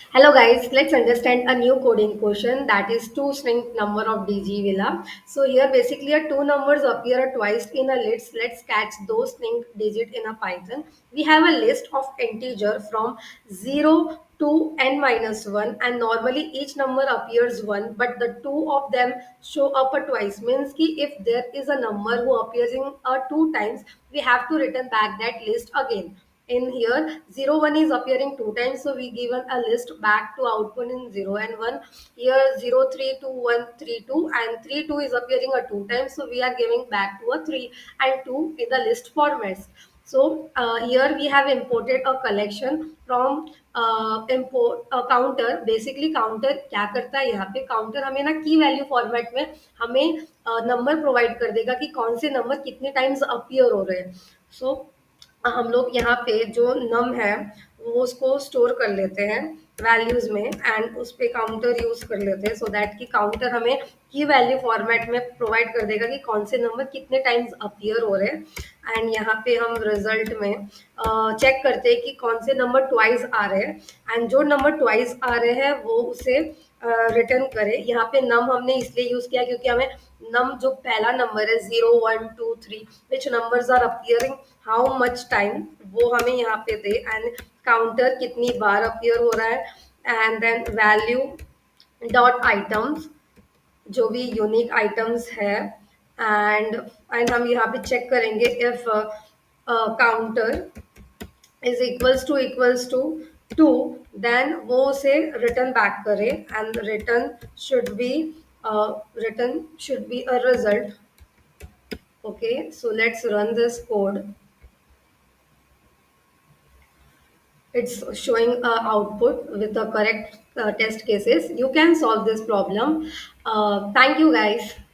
Hello guys, let's understand a new coding question that is two string number of Digitville. So here basically a two numbers appear twice in a list. Let's catch those string digit in a Python. We have a list of integer from 0 to n minus 1 and normally each number appears 1 but the two of them show up a twice means ki if there is a number who appears in two times we have to return back that list again. In here 0 1 is appearing two times, so we given a list back to output in 0 and 1. Here 0 3 2 1 3 2 and 3 2 is appearing a two times, so we are giving back to a 3 and 2 in the list formats. So here we have imported a collection from import counter. Basically counter क्या करता है, यहाँ पे counter हमें ना की value format में हमें नंबर प्रोवाइड कर देगा कि कौन से नंबर कितने टाइम्स अपीयर हो रहे हैं. सो हम लोग यहाँ पे जो नम है वो उसको स्टोर कर लेते हैं वैल्यूज में एंड उस पे काउंटर यूज कर लेते हैं सो दैट कि काउंटर हमें की वैल्यू फॉर्मेट में प्रोवाइड कर देगा कि कौन से नंबर कितने टाइम्स अपीयर हो रहे हैं एंड यहाँ पे हम रिजल्ट में चेक करते हैं कि कौन से नंबर ट्वाइस आ रहे हैं एंड जो नंबर ट्वाइस आ रहे हैं वो उसे रिटर्न करे. यहाँ पे नम हमने इसलिए यूज किया क्योंकि हमें नम जो पहला नंबर है 0 1 2 3 which numbers are appearing how much time वो हमें यहाँ पे दे एंड काउंटर कितनी बार अपियर हो रहा है and then value dot items जो भी यूनिक आइटम्स है एंड हम यहाँ पे चेक करेंगे if counter is equals to 2 then वो उसे return back करे and should be return should be a result. Okay, so let's run this code. It's showing output with the correct test cases. You can solve this problem. Thank you guys.